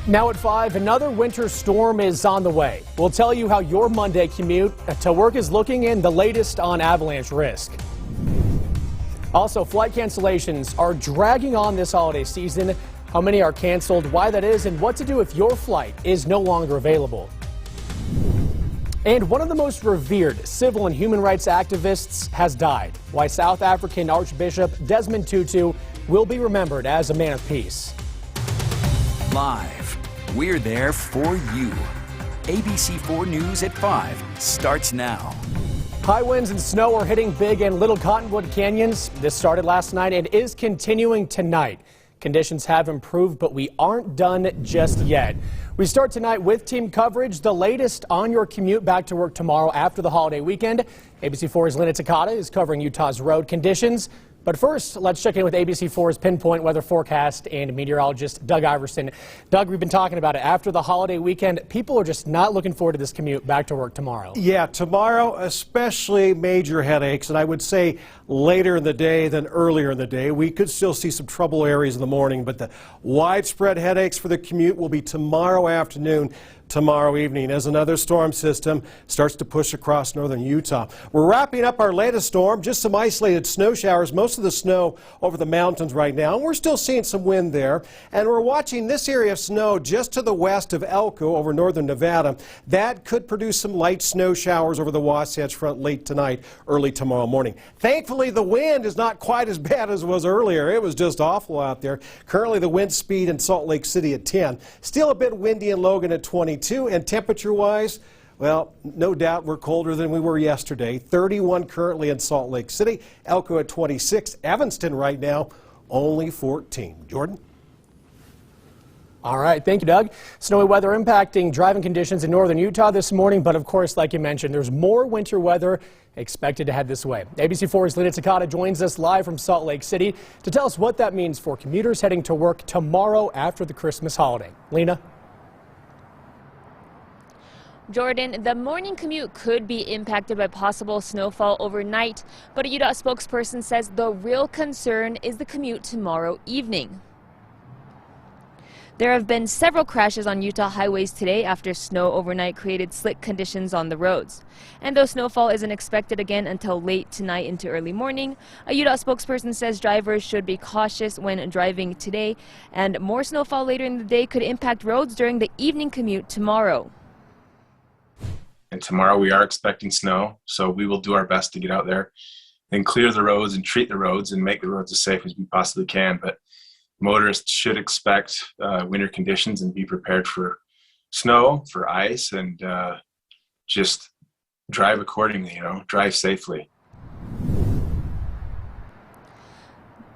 Now at 5, another winter storm is on the way. We'll tell you how your Monday commute to work is looking and the latest on avalanche risk. Also, flight cancellations are dragging on this holiday season. How many are canceled, why that is, and what to do if your flight is no longer available. And one of the most revered civil and human rights activists has died. Why South African Archbishop Desmond Tutu will be remembered as a man of peace. Live, we're there for you. ABC 4 News at 5 starts now. High winds and snow are hitting Big and Little Cottonwood Canyons. This started last night and is continuing tonight. Conditions have improved, but we aren't done just yet. We start tonight with team coverage, the latest on your commute back to work tomorrow after the holiday weekend. ABC4's Lena Takata is covering Utah's road conditions. But first, let's check in with ABC4's Pinpoint weather forecast and meteorologist Doug Iverson. Doug, we've been talking about it. After the holiday weekend, people are just not looking forward to this commute back to work tomorrow. Yeah, tomorrow, especially major headaches, and I would say later in the day than earlier in the day. We could still see some trouble areas in the morning, but the widespread headaches for the commute will be tomorrow afternoon, tomorrow evening, as another storm system starts to push across northern Utah. We're wrapping up our latest storm, just some isolated snow showers, most of the snow over the mountains right now. We're still seeing some wind there, and we're watching this area of snow just to the west of Elko over northern Nevada. That could produce some light snow showers over the Wasatch Front late tonight, early tomorrow morning. Thankfully, the wind is not quite as bad as it was earlier. It was just awful out there. Currently, the wind speed in Salt Lake City at 10. Still a bit windy in Logan at 22, and temperature-wise, well, no doubt we're colder than we were yesterday. 31 currently in Salt Lake City, Elko at 26, Evanston right now only 14. Jordan? All right, thank you, Doug. Snowy weather impacting driving conditions in northern Utah this morning, but of course, like you mentioned, there's more winter weather expected to head this way. ABC4's Lena Takata joins us live from Salt Lake City to tell us what that means for commuters heading to work tomorrow after the Christmas holiday. Lena? Jordan, the morning commute could be impacted by possible snowfall overnight, but a UDOT spokesperson says the real concern is the commute tomorrow evening. There have been several crashes on Utah highways today after snow overnight created slick conditions on the roads. And though snowfall isn't expected again until late tonight into early morning, a UDOT spokesperson says drivers should be cautious when driving today, and more snowfall later in the day could impact roads during the evening commute tomorrow. And tomorrow we are expecting snow, so we will do our best to get out there and clear the roads and treat the roads and make the roads as safe as we possibly can. But motorists should expect winter conditions and be prepared for snow, for ice, and just drive accordingly, drive safely.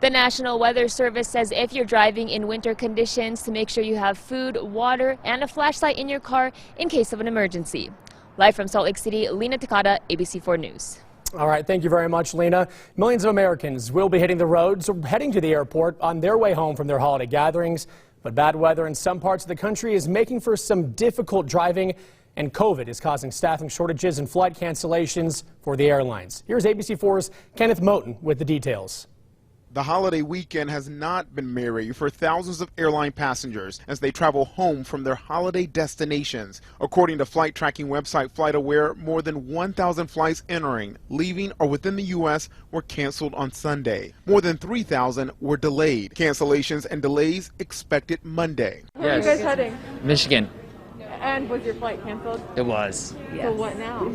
The National Weather Service says if you're driving in winter conditions, to make sure you have food, water, and a flashlight in your car in case of an emergency. Live from Salt Lake City, Lena Takata, ABC4 News. All right, thank you very much, Lena. Millions of Americans will be hitting the roads or heading to the airport on their way home from their holiday gatherings. But bad weather in some parts of the country is making for some difficult driving, and COVID is causing staffing shortages and flight cancellations for the airlines. Here's ABC4's Kenneth Moten with the details. The holiday weekend has not been merry for thousands of airline passengers as they travel home from their holiday destinations. According to flight tracking website FlightAware, more than 1,000 flights entering, leaving, or within the U.S. were canceled on Sunday. More than 3,000 were delayed. Cancellations and delays expected Monday. Where are you guys heading? Michigan. And was your flight canceled? It was. Yes. So what now?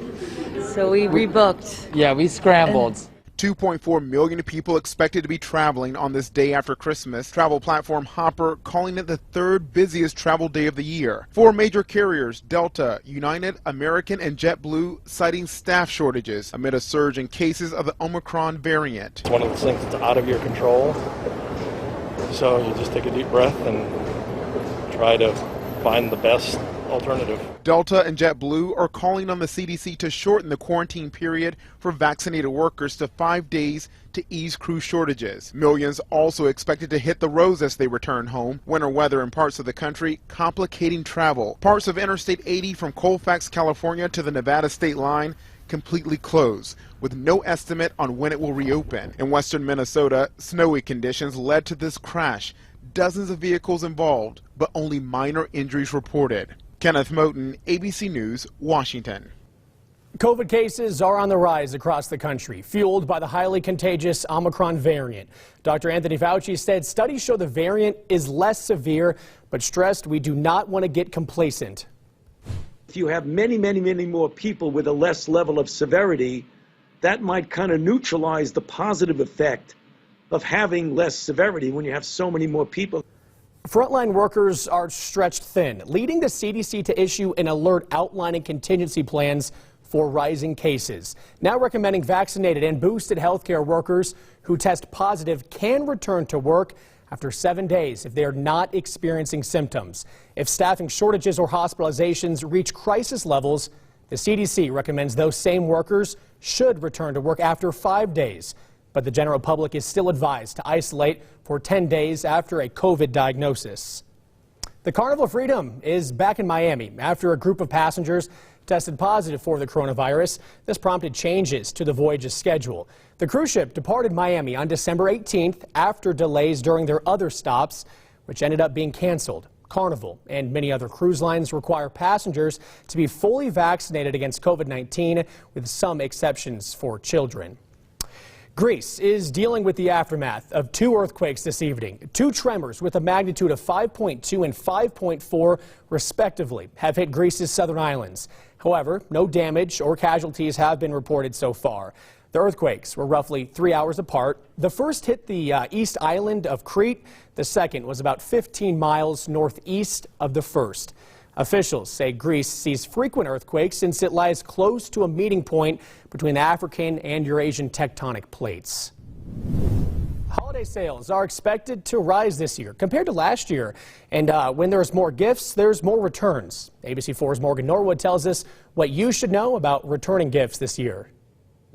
So we rebooked. Yeah, we scrambled. 2.4 million people expected to be traveling on this day after Christmas. Travel platform Hopper calling it the third busiest travel day of the year. 4 major carriers, Delta, United, American, and JetBlue, citing staff shortages amid a surge in cases of the Omicron variant. It's one of those things that's out of your control. So you just take a deep breath and try to find the best alternative. Delta and JetBlue are calling on the CDC to shorten the quarantine period for vaccinated workers to 5 days to ease crew shortages. Millions also expected to hit the roads as they return home. Winter weather in parts of the country complicating travel. Parts of Interstate 80 from Colfax, California to the Nevada state line completely closed, with no estimate on when it will reopen. In western Minnesota, snowy conditions led to this crash. Dozens of vehicles involved, but only minor injuries reported. Kenneth Moten, ABC News, Washington. COVID cases are on the rise across the country, fueled by the highly contagious Omicron variant. Dr. Anthony Fauci said studies show the variant is less severe, but stressed we do not want to get complacent. If you have many more people with a less level of severity, that might kind of neutralize the positive effect of having less severity when you have so many more people. Frontline workers are stretched thin, leading the CDC to issue an alert outlining contingency plans for rising cases. Now recommending vaccinated and boosted healthcare workers who test positive can return to work after 7 days if they are not experiencing symptoms. If staffing shortages or hospitalizations reach crisis levels, the CDC recommends those same workers should return to work after 5 days. But the general public is still advised to isolate for 10 days after a COVID diagnosis. The Carnival of Freedom is back in Miami after a group of passengers tested positive for the coronavirus. This prompted changes to the voyage's schedule. The cruise ship departed Miami on December 18th after delays during their other stops, which ended up being canceled. Carnival and many other cruise lines require passengers to be fully vaccinated against COVID-19, with some exceptions for children. Greece is dealing with the aftermath of 2 earthquakes this evening. 2 tremors with a magnitude of 5.2 and 5.4 respectively have hit Greece's southern islands. However, no damage or casualties have been reported so far. The earthquakes were roughly 3 hours apart. The first hit the east island of Crete. The second was about 15 miles northeast of the first. Officials say Greece sees frequent earthquakes since it lies close to a meeting point between the African and Eurasian tectonic plates. Holiday sales are expected to rise this year compared to last year. And when there's more gifts, there's more returns. ABC4's Morgan Norwood tells us what you should know about returning gifts this year.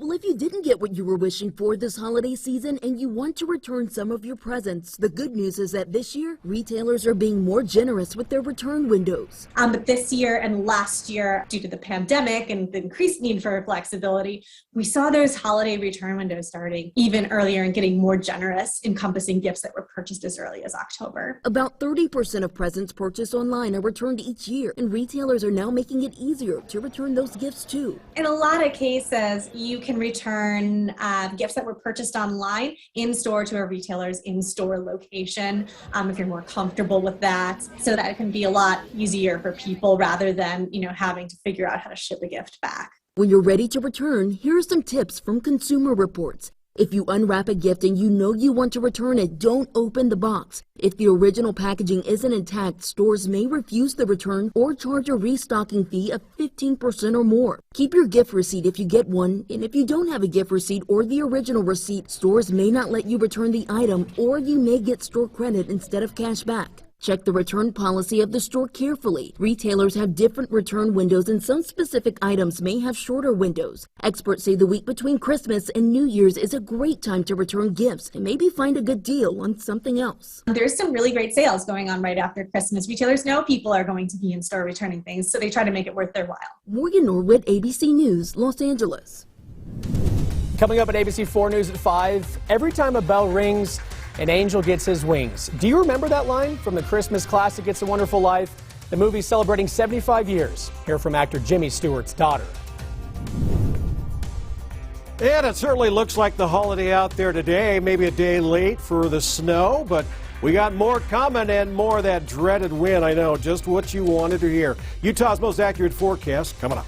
Well, if you didn't get what you were wishing for this holiday season and you want to return some of your presents, the good news is that this year, retailers are being more generous with their return windows. But this year and last year, due to the pandemic and the increased need for flexibility, we saw those holiday return windows starting even earlier and getting more generous, encompassing gifts that were purchased as early as October. About 30% of presents purchased online are returned each year, and retailers are now making it easier to return those gifts too. In a lot of cases, you can return gifts that were purchased online in-store to a retailer's in-store location if you're more comfortable with that, so that it can be a lot easier for people rather than having to figure out how to ship a gift back. When you're ready to return, here are some tips from Consumer Reports. If you unwrap a gift and you know you want to return it, don't open the box. If the original packaging isn't intact, stores may refuse the return or charge a restocking fee of 15% or more. Keep your gift receipt if you get one, and if you don't have a gift receipt or the original receipt, stores may not let you return the item, or you may get store credit instead of cash back. Check the return policy of the store carefully. Retailers have different return windows, and some specific items may have shorter windows. Experts say the week between Christmas and New Year's is a great time to return gifts and maybe find a good deal on something else. There's some really great sales going on right after Christmas. Retailers know people are going to be in store returning things, so they try to make it worth their while. Morgan Norwood, ABC News, Los Angeles. Coming up at ABC4 News at 5, every time a bell rings, an angel gets his wings. Do you remember that line from the Christmas classic It's a Wonderful Life? The movie's celebrating 75 years. Hear from actor Jimmy Stewart's daughter. And it certainly looks like the holiday out there today. Maybe a day late for the snow, but we got more coming and more of that dreaded wind. I know, just what you wanted to hear. Utah's most accurate forecast coming up.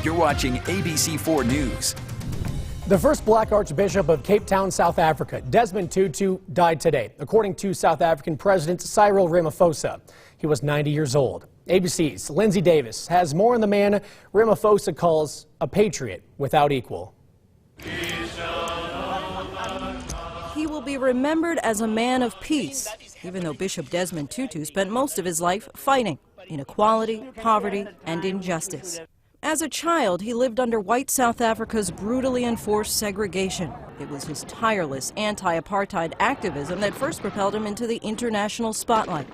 You're watching ABC4 News. The first black archbishop of Cape Town, South Africa, Desmond Tutu, died today, according to South African President Cyril Ramaphosa. He was 90 years old. ABC's Lindsay Davis has more on the man Ramaphosa calls a patriot without equal. He will be remembered as a man of peace, even though Bishop Desmond Tutu spent most of his life fighting inequality, poverty, and injustice. As a child, he lived under white South Africa's brutally enforced segregation. It was his tireless anti-apartheid activism that first propelled him into the international spotlight.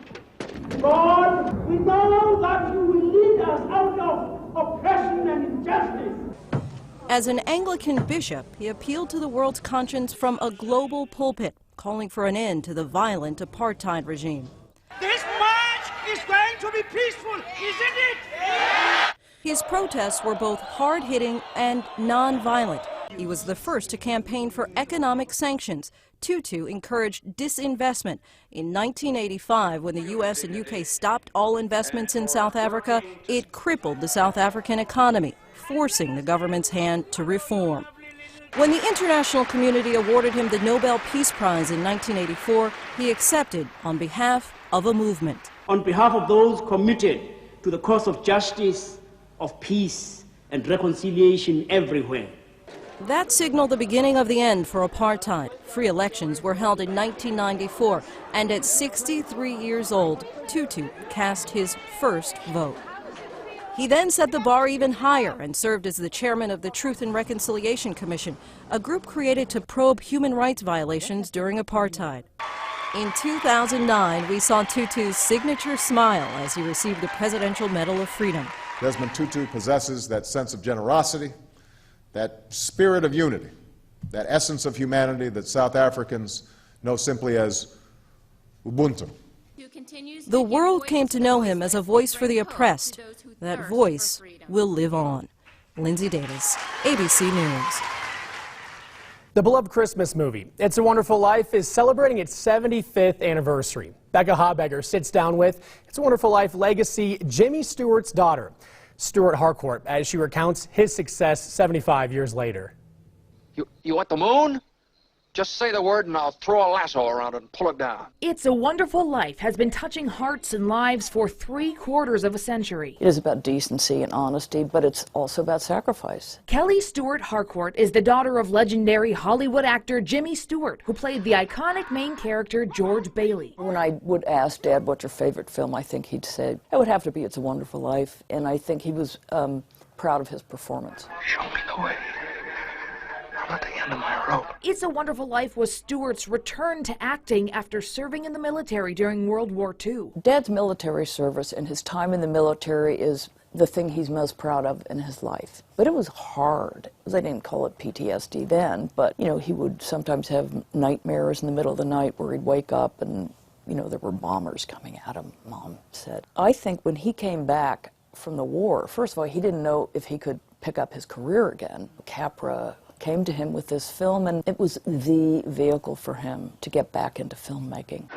God, we know that you will lead us out of oppression and injustice. As an Anglican bishop, he appealed to the world's conscience from a global pulpit, calling for an end to the violent apartheid regime. This march is going to be peaceful, isn't it? His protests were both hard-hitting and non-violent. He was the first to campaign for economic sanctions. Tutu encouraged disinvestment. In 1985, when the U.S. and U.K. stopped all investments in South Africa, it crippled the South African economy, forcing the government's hand to reform. When the international community awarded him the Nobel Peace Prize in 1984, he accepted on behalf of a movement. On behalf of those committed to the cause of justice, of peace and reconciliation everywhere. That signaled the beginning of the end for apartheid. Free elections were held in 1994, and at 63 years old, Tutu cast his first vote. He then set the bar even higher and served as the chairman of the Truth and Reconciliation Commission, a group created to probe human rights violations during apartheid. In 2009, we saw Tutu's signature smile as he received the Presidential Medal of Freedom. Desmond Tutu possesses that sense of generosity, that spirit of unity, that essence of humanity that South Africans know simply as Ubuntu. The world came to know him as a voice for the oppressed. That voice will live on. Lindsay Davis, ABC News. The beloved Christmas movie, It's a Wonderful Life, is celebrating its 75th anniversary. Becca Habegger sits down with It's a Wonderful Life legacy Jimmy Stewart's daughter, Stuart Harcourt, as she recounts his success 75 years later. You want the moon? Just say the word and I'll throw a lasso around it and pull it down. It's a Wonderful Life has been touching hearts and lives for 3/4 of a century. It is about decency and honesty, but it's also about sacrifice. Kelly Stuart Harcourt is the daughter of legendary Hollywood actor Jimmy Stewart, who played the iconic main character George Bailey. When I would ask Dad, what's your favorite film, I think he'd say, it would have to be It's a Wonderful Life, and I think he was proud of his performance. Show me the way. I'm at the end of my rope. It's a Wonderful Life was Stewart's return to acting after serving in the military during World War II. Dad's military service and his time in the military is the thing he's most proud of in his life. But it was hard. They didn't call it PTSD then, but, you know, he would sometimes have nightmares in the middle of the night where he'd wake up and, you know, there were bombers coming at him, Mom said. I think when he came back from the war, first of all, he didn't know if he could pick up his career again. Capra came to him with this film, and it was the vehicle for him to get back into filmmaking.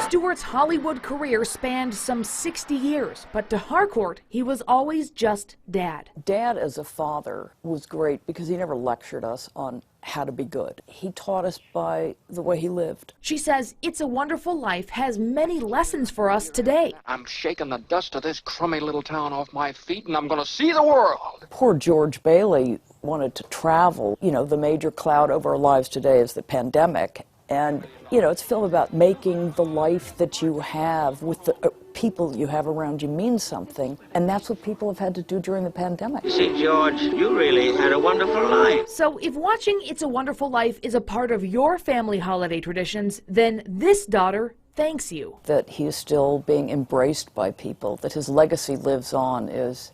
Stewart's Hollywood career spanned some 60 years, but to Harcourt, he was always just Dad. Dad as a father was great because he never lectured us on how to be good. He taught us by the way he lived. She says It's a Wonderful Life has many lessons for us today. I'm shaking the dust of this crummy little town off my feet and I'm going to see the world. Poor George Bailey wanted to travel. You know, the major cloud over our lives today is the pandemic. And, you know, it's a film about making the life that you have with the people you have around you mean something. And that's what people have had to do during the pandemic. You see, George, you really had a wonderful life. So if watching It's a Wonderful Life is a part of your family holiday traditions, then this daughter thanks you. That he is still being embraced by people, that his legacy lives on is,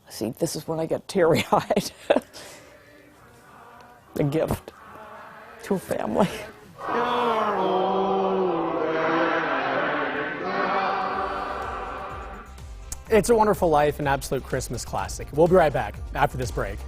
see, this is when I get teary-eyed. The gift to a family. It's a Wonderful Life, an absolute Christmas classic. We'll be right back after this break.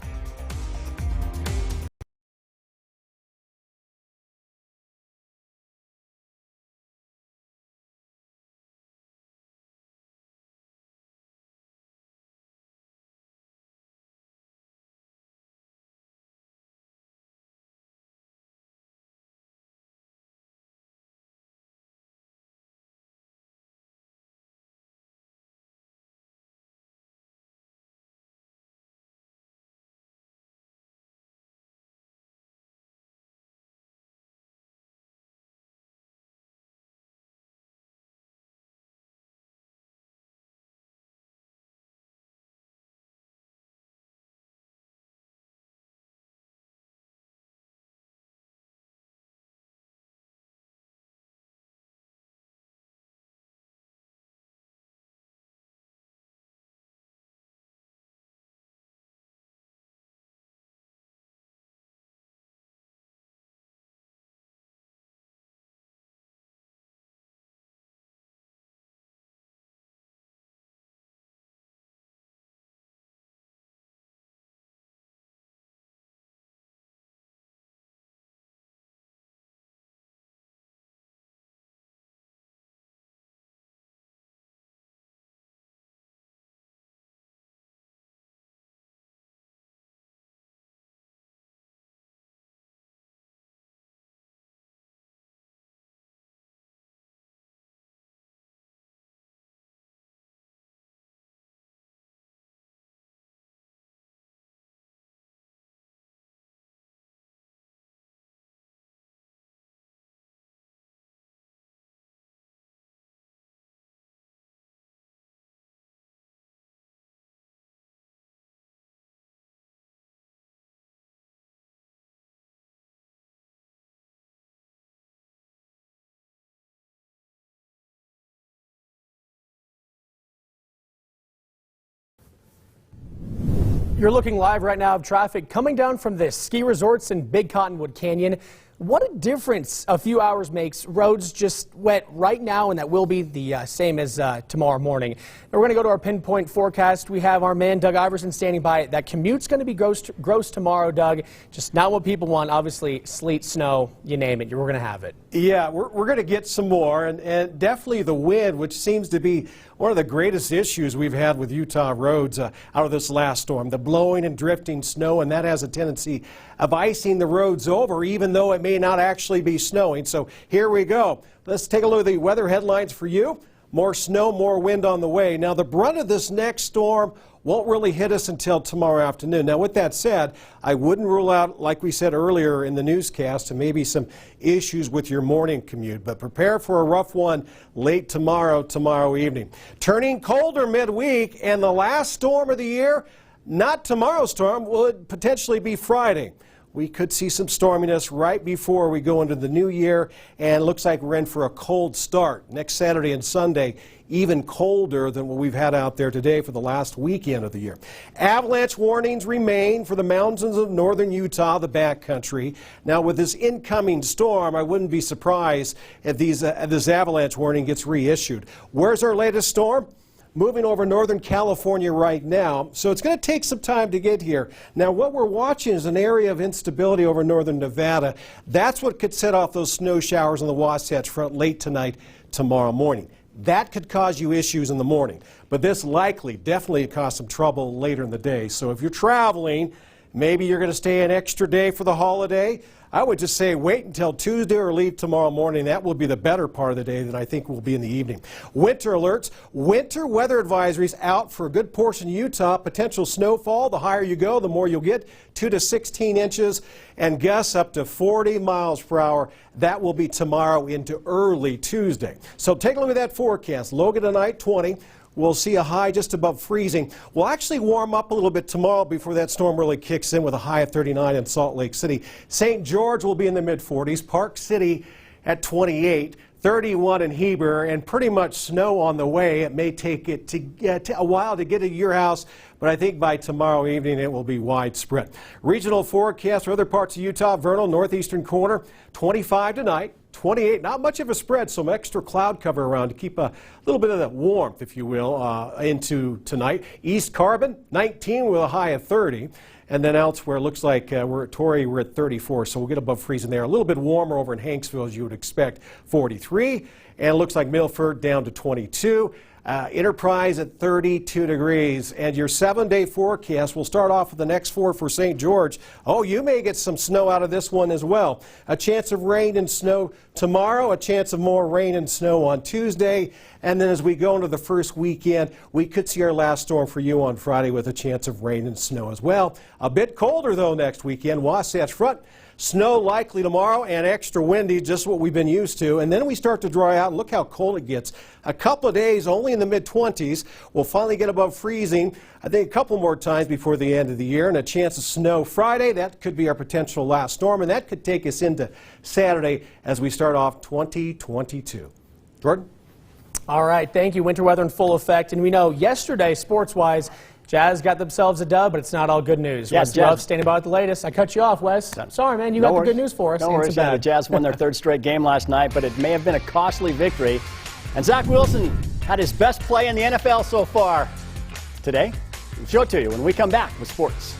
You're looking live right now of traffic coming down from the ski resorts in Big Cottonwood Canyon. What a difference a few hours makes. Roads just wet right now, and that will be the same as tomorrow morning. Now we're going to go to our Pinpoint forecast. We have our man Doug Iverson standing by. That commute's going to be gross tomorrow, Doug. Just not what people want. Obviously, sleet, snow, you name it. We're going to have it. Yeah, we're going to get some more, and definitely the wind, which seems to be one of the greatest issues we've had with Utah roads out of this last storm. The blowing and drifting snow, and that has a tendency of icing the roads over, even though it may not actually be snowing. So here we go. Let's take a look at the weather headlines for you. More snow, more wind on the way. Now, the brunt of this next storm won't really hit us until tomorrow afternoon. Now, with that said, I wouldn't rule out, like we said earlier in the newscast, and maybe some issues with your morning commute, but prepare for a rough one late tomorrow evening. Turning colder midweek, and the last storm of the year, not tomorrow's storm, would potentially be Friday. We could see some storminess right before we go into the new year, and it looks like we're in for a cold start. Next Saturday and Sunday, even colder than what we've had out there today for the last weekend of the year. Avalanche warnings remain for the mountains of northern Utah, the backcountry. Now, with this incoming storm, I wouldn't be surprised if this avalanche warning gets reissued. Where's our latest storm? Moving over northern California right now, so it's going to take some time to get here. Now, what we're watching is an area of instability over northern Nevada. That's what could set off those snow showers on the Wasatch Front late tonight, tomorrow morning. That could cause you issues in the morning, but this definitely cause some trouble later in the day. So if you're traveling, maybe you're going to stay an extra day for the holiday. I would just say wait until Tuesday or leave tomorrow morning. That will be the better part of the day than I think will be in the evening. Winter alerts, winter weather advisories out for a good portion of Utah. Potential snowfall, the higher you go, the more you'll get, 2 to 16 inches, and gusts up to 40 miles per hour. That will be tomorrow into early Tuesday. So take a look at that forecast. Logan tonight, 20. We'll see a high just above freezing. We'll actually warm up a little bit tomorrow before that storm really kicks in with a high of 39 in Salt Lake City. St. George will be in the mid-40s. Park City at 28. 31 in Heber, and pretty much snow on the way. It may take it a while to get to your house, but I think by tomorrow evening it will be widespread. Regional forecast for other parts of Utah: Vernal, northeastern corner, 25 tonight, 28. Not much of a spread, some extra cloud cover around to keep a little bit of that warmth, if you will, into tonight. East Carbon, 19 with a high of 30. And then elsewhere, looks like we're at Torrey, we're at 34, so we'll get above freezing there. A little bit warmer over in Hanksville, as you would expect, 43. And it looks like Milford down to 22. Enterprise at 32 degrees. And your 7-day forecast, we'll start off with the next 4 for St. George. Oh, you may get some snow out of this one as well. A chance of rain and snow tomorrow, a chance of more rain and snow on Tuesday. And then as we go into the first weekend, we could see our last storm for you on Friday with a chance of rain and snow as well. A bit colder, though, next weekend. Wasatch Front. Snow likely tomorrow and extra windy, just what we've been used to. And then we start to dry out, and look how cold it gets. A couple of days only in the mid-20s. We'll finally get above freezing, I think, a couple more times before the end of the year. And a chance of snow Friday. That could be our potential last storm, and that could take us into Saturday as we start off 2022. Jordan? All right, thank you. Winter weather in full effect. And we know yesterday, sports-wise, Jazz got themselves a dub, but it's not all good news. Yes, Wes Love standing by with the latest. I cut you off, Wes. Sorry, man. You got the good news for us. No worries. The Jazz won their 3rd straight game last night, but it may have been a costly victory. And Zach Wilson had his best play in the NFL so far today. We'll show it to you when we come back with sports.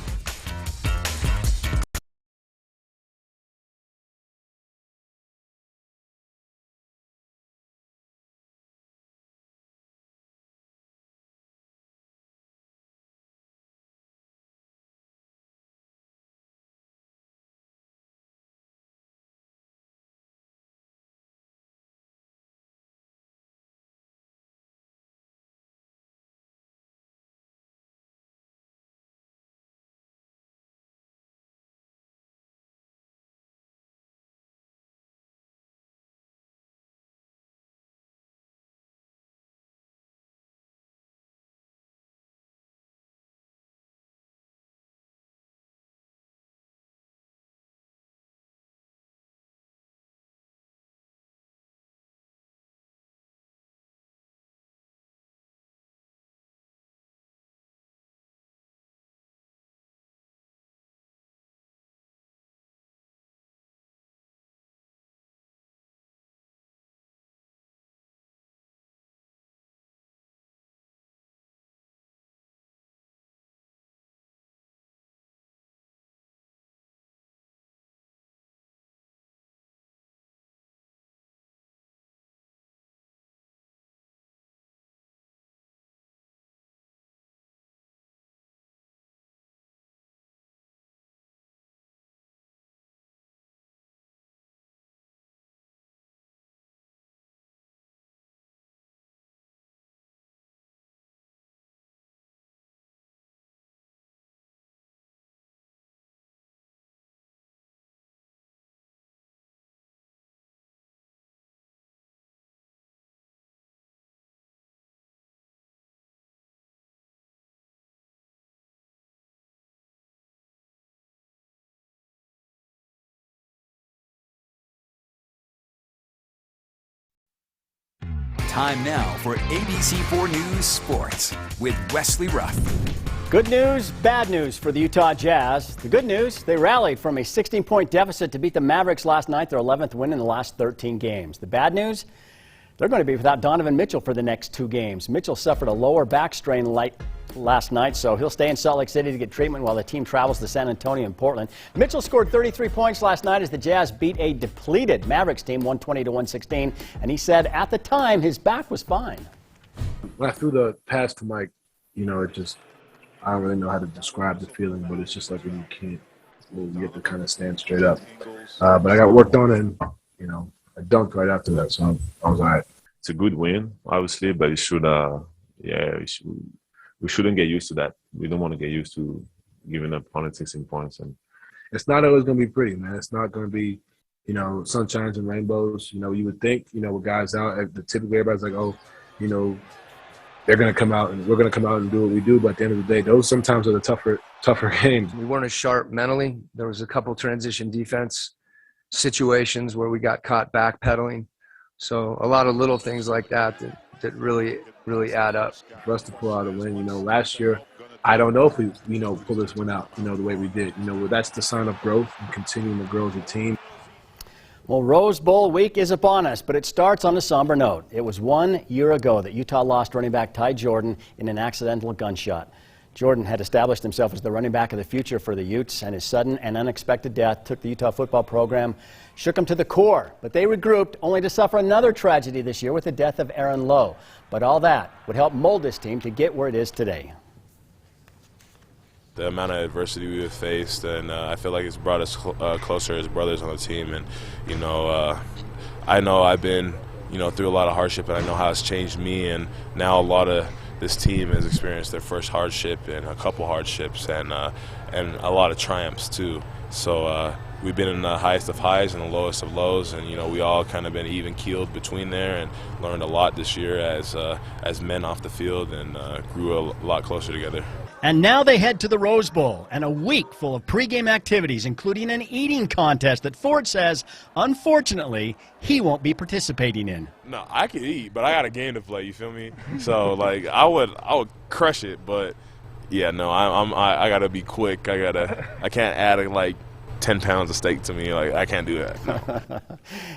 Time now for ABC4 News Sports with Wesley Ruff. Good news, bad news for the Utah Jazz. The good news, they rallied from a 16-point deficit to beat the Mavericks last night, their 11th win in the last 13 games. The bad news, they're going to be without Donovan Mitchell for the next 2 games. Mitchell suffered a lower back strain last night, so he'll stay in Salt Lake City to get treatment while the team travels to San Antonio and Portland. Mitchell scored 33 points last night as the Jazz beat a depleted Mavericks team 120-116, and he said at the time his back was fine. When I threw the pass to Mike, I don't really know how to describe the feeling, but it's just like when you get to kind of stand straight up. But I got worked on and, I dunked right after that, so I was all right. It's a good win, obviously, but it should, we shouldn't get used to that. We don't want to get used to giving up 116 points. And it's not always going to be pretty, man. It's not going to be, sunshines and rainbows. You would think, with guys out, typically everybody's like, oh, they're going to come out and we're going to come out and do what we do. But at the end of the day, those sometimes are the tougher games. We weren't as sharp mentally. There was a couple transition defense situations where we got caught backpedaling. So a lot of little things like that really add up. For us to pull out a win, last year, I don't know if we, pull this one out, the way we did. That's the sign of growth and continuing to grow as a team. Well, Rose Bowl week is upon us, but it starts on a somber note. It was 1 year ago that Utah lost running back Ty Jordan in an accidental gunshot. Jordan had established himself as the running back of the future for the Utes, and his sudden and unexpected death took the Utah football program, shook them to the core. But they regrouped, only to suffer another tragedy this year with the death of Aaron Lowe. But all that would help mold this team to get where it is today. The amount of adversity we have faced, and I feel like it's brought us closer as brothers on the team. And I know I've been through a lot of hardship, and I know how it's changed me. And now a lot of this team has experienced their first hardship and a couple hardships, and a lot of triumphs too. So we've been in the highest of highs and the lowest of lows, and we all kind of been even keeled between there, and learned a lot this year as men off the field, and grew a lot closer together. And now they head to the Rose Bowl, and a week full of pregame activities, including an eating contest that Ford says, unfortunately, he won't be participating in. No, I could eat, but I got a game to play. You feel me? So I would crush it, but yeah, no, I gotta be quick. I can't add 10 pounds of steak to me. I can't do that. No.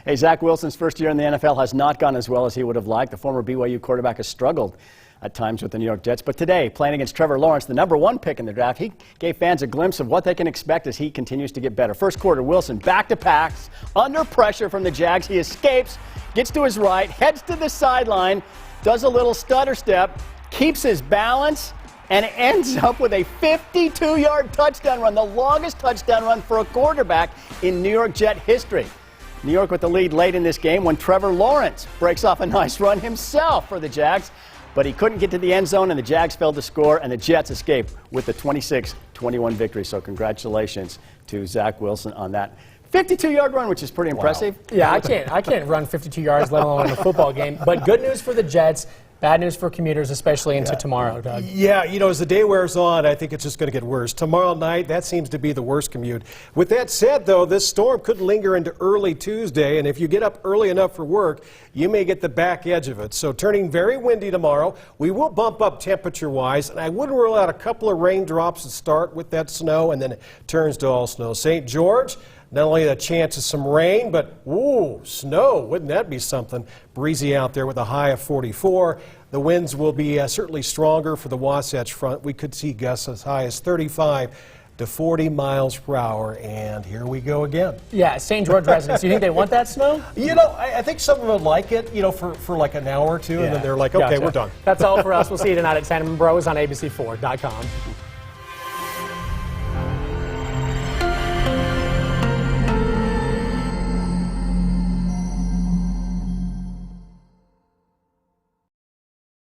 Hey, Zach Wilson's first year in the NFL has not gone as well as he would have liked. The former BYU quarterback has struggled at times with the New York Jets. But today, playing against Trevor Lawrence, the #1 pick in the draft, he gave fans a glimpse of what they can expect as he continues to get better. First quarter, Wilson back to packs, under pressure from the Jags. He escapes, gets to his right, heads to the sideline, does a little stutter step, keeps his balance, and ends up with a 52-yard touchdown run, the longest touchdown run for a quarterback in New York Jet history. New York with the lead late in this game when Trevor Lawrence breaks off a nice run himself for the Jags. But he couldn't get to the end zone, and the Jags failed to score, and the Jets escaped with the 26-21 victory. So congratulations to Zach Wilson on that 52-yard run, which is pretty impressive. Wow. Yeah, I can't run 52 yards, let alone in a football game. But good news for the Jets. Bad news for commuters, especially into tomorrow, Doug. Yeah, as the day wears on, I think it's just going to get worse. Tomorrow night, that seems to be the worst commute. With that said, though, this storm could linger into early Tuesday, and if you get up early enough for work, you may get the back edge of it. So turning very windy tomorrow. We will bump up temperature-wise, and I wouldn't rule out a couple of raindrops to start with that snow, and then it turns to all snow. St. George, not only a chance of some rain, but, ooh, snow. Wouldn't that be something? Breezy out there with a high of 44. The winds will be certainly stronger for the Wasatch Front. We could see gusts as high as 35 to 40 miles per hour. And here we go again. Yeah, St. George residents, do you think they want that snow? I think some of them like it, for like an hour or two, and then they're like, okay, we're done. That's all for us. We'll see you tonight at 10. Bros on ABC4.com.